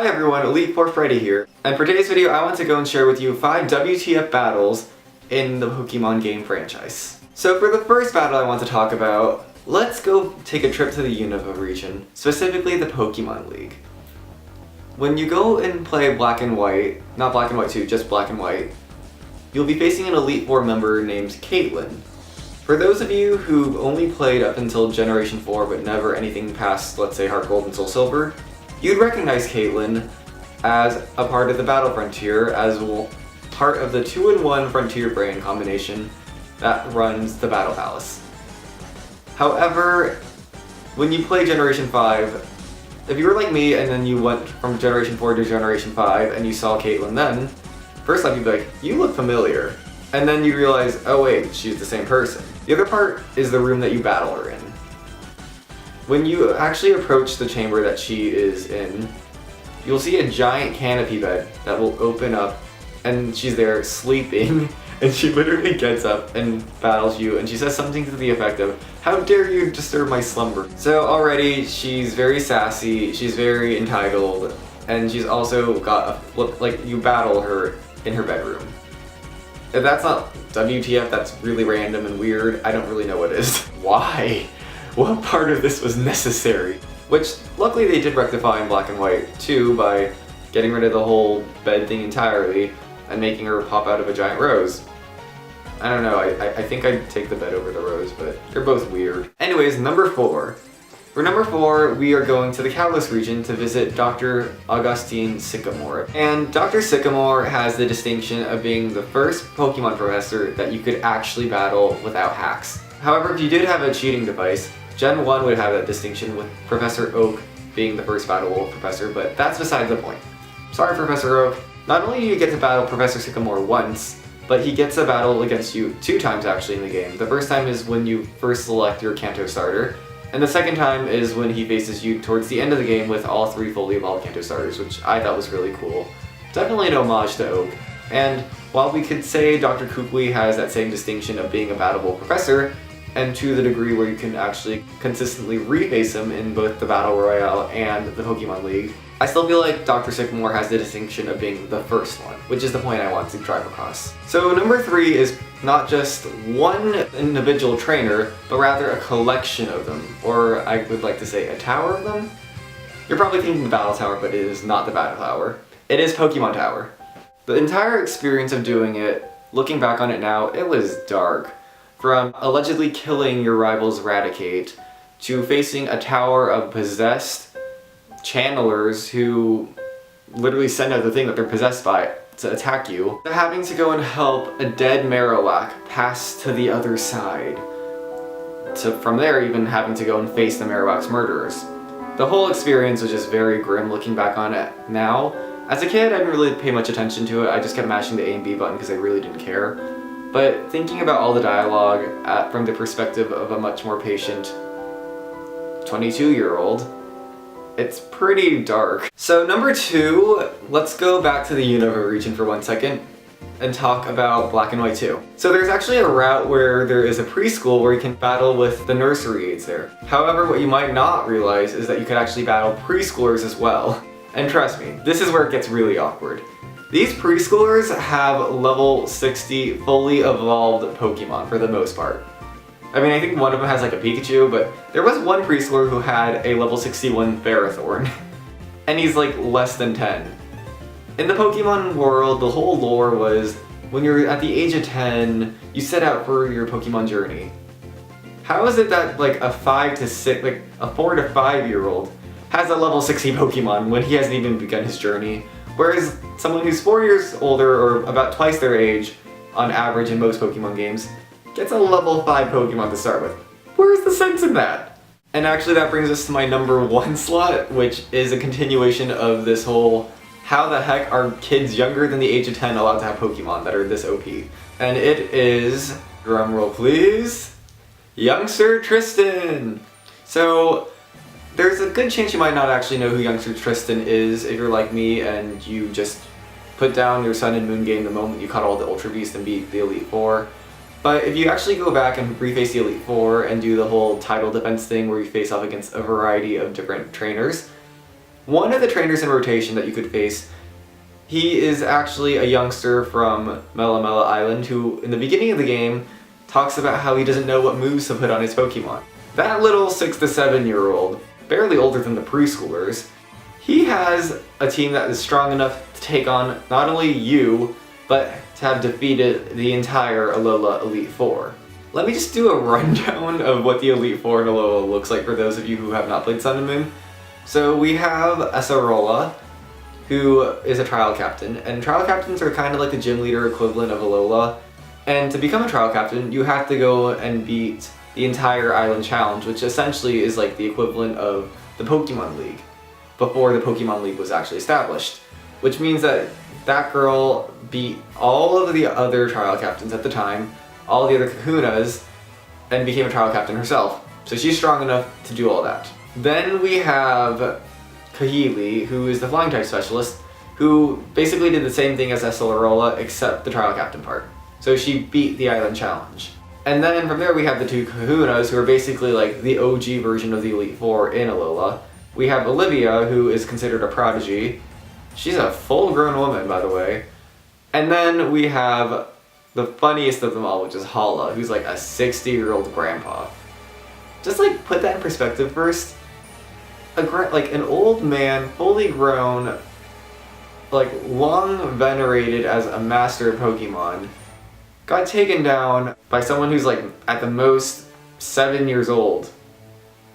Hi everyone, Elite 4 Freddy here, and for today's video I want to go and share with you 5 WTF battles in the Pokemon game franchise. So for the first battle I want to talk about, let's go take a trip to the Unova region, specifically the Pokemon League. When you go and play Black and White, not Black and White 2, just Black and White, you'll be facing an Elite 4 member named Caitlyn. For those of you who've only played up until Generation 4 but never anything past, let's say, Heart Gold and Soul Silver, you'd recognize Caitlyn as a part of the Battle Frontier, as part of the 2-in-1 Frontier brand combination that runs the Battle Palace. However, when you play Generation 5, if you were like me and then you went from Generation 4 to Generation 5 and you saw Caitlyn then, first off you'd be like, you look familiar. And then you realize, oh wait, she's the same person. The other part is the room that you battle her in. When you actually approach the chamber that she is in, you'll see a giant canopy bed that will open up and she's there sleeping and she literally gets up and battles you and she says something to the effect of, how dare you disturb my slumber? So already she's very sassy, she's very entitled, and she's also got a flip, like you battle her in her bedroom. If that's not WTF, that's really random and weird. I don't really know what is. Why? What part of this was necessary? Which, luckily they did rectify in Black and White too by getting rid of the whole bed thing entirely and making her pop out of a giant rose. I don't know, I think I'd take the bed over the rose, but they're both weird. Anyways, number 4. For number 4, we are going to the Kalos region to visit Dr. Augustine Sycamore. And Dr. Sycamore has the distinction of being the first Pokemon professor that you could actually battle without hacks. However, if you did have a cheating device, Gen 1 would have that distinction with Professor Oak being the first battleable professor, but that's beside the point. Sorry, Professor Oak. Not only do you get to battle Professor Sycamore once, but he gets a battle against you 2 times actually in the game. The first time is when you first select your Kanto starter, and the second time is when he faces you towards the end of the game with all 3 fully evolved Kanto starters, which I thought was really cool. Definitely an homage to Oak. And while we could say Dr. Kukui has that same distinction of being a battleable professor, and to the degree where you can actually consistently reface him in both the Battle Royale and the Pokemon League, I still feel like Dr. Sycamore has the distinction of being the first one, which is the point I want to drive across. So number 3 is not just one individual trainer, but rather a collection of them, or I would like to say a tower of them. You're probably thinking the Battle Tower, but it is not the Battle Tower. It is Pokemon Tower. The entire experience of doing it, looking back on it now, it was dark. From allegedly killing your rival's Raticate, to facing a tower of possessed channelers who literally send out the thing that they're possessed by to attack you, to having to go and help a dead Marowak pass to the other side, to from there even having to go and face the Marowak's murderers. The whole experience was just very grim looking back on it now. As a kid I didn't really pay much attention to it, I just kept mashing the A and B button because I really didn't care. But thinking about all the dialogue from the perspective of a much more patient 22-year-old, it's pretty dark. So number 2, let's go back to the Unova region for 1 second and talk about Black and White 2. So there's actually a route where there is a preschool where you can battle with the nursery aides there. However, what you might not realize is that you could actually battle preschoolers as well. And trust me, this is where it gets really awkward. These preschoolers have level 60 fully evolved Pokemon for the most part. I mean, I think one of them has like a Pikachu, but there was one preschooler who had a level 61 Ferrothorn, and he's like less than 10. In the Pokemon world, the whole lore was when you're at the age of 10, you set out for your Pokemon journey. How is it that like a 4 to 5 year old has a level 60 Pokemon when he hasn't even begun his journey? Whereas someone who's 4 years older, or about twice their age, on average in most Pokemon games, gets a level 5 Pokemon to start with. Where's the sense in that? And actually that brings us to my number 1 slot, which is a continuation of this whole, how the heck are kids younger than the age of 10 allowed to have Pokemon that are this OP? And it is, drumroll please, youngster Tristan! So, there's a good chance you might not actually know who youngster Tristan is if you're like me and you just put down your Sun and Moon game the moment you caught all the Ultra Beasts and beat the Elite Four. But if you actually go back and reface the Elite Four and do the whole title defense thing where you face off against a variety of different trainers, One of the trainers in rotation that you could face, he is actually a youngster from Melamela Island who, in the beginning of the game, talks about how he doesn't know what moves to put on his Pokemon. That little 6 to 7 year old, barely older than the preschoolers, he has a team that is strong enough to take on not only you, but to have defeated the entire Alola Elite Four. Let me just do a rundown of what the Elite Four in Alola looks like for those of you who have not played Sun and Moon. So we have Acerola, who is a trial captain, and trial captains are kind of like the gym leader equivalent of Alola. And to become a trial captain, you have to go and beat the entire Island Challenge, which essentially is like the equivalent of the Pokemon League, before the Pokemon League was actually established. Which means that that girl beat all of the other trial captains at the time, all the other kahunas, and became a trial captain herself. So she's strong enough to do all that. Then we have Kahili, who is the flying type specialist, who basically did the same thing as Acerola except the trial captain part. So she beat the Island Challenge. And then from there we have the two kahunas, who are basically like the OG version of the Elite Four in Alola. We have Olivia, who is considered a prodigy. She's a full-grown woman, by the way. And then we have the funniest of them all, which is Hala, who's like a 60-year-old grandpa. Just like put that in perspective first. Like an old man, fully grown, like long venerated as a master of Pokemon, got taken down by someone who's like at the most 7 years old.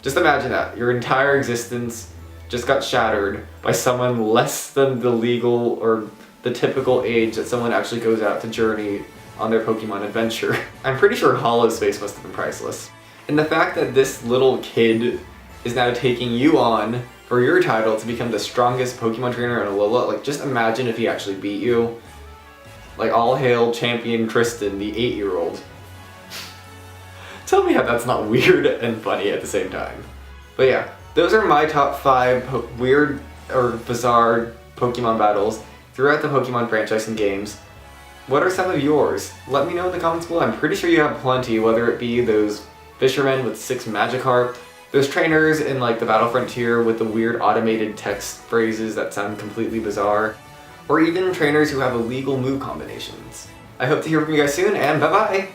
Just imagine that. Your entire existence just got shattered by someone less than the legal or the typical age that someone actually goes out to journey on their Pokemon adventure. I'm pretty sure Hollow's face must have been priceless. And the fact that this little kid is now taking you on for your title to become the strongest Pokemon trainer in Alola, like just imagine if he actually beat you. Like all hail champion Tristan, the 8-year-old. Tell me how that's not weird and funny at the same time. But yeah, those are my top 5 weird or bizarre Pokemon battles throughout the Pokemon franchise and games. What are some of yours? Let me know in the comments below. I'm pretty sure you have plenty, whether it be those fishermen with 6 Magikarp, those trainers in like the Battle Frontier with the weird automated text phrases that sound completely bizarre, or even trainers who have illegal move combinations. I hope to hear from you guys soon, and bye-bye!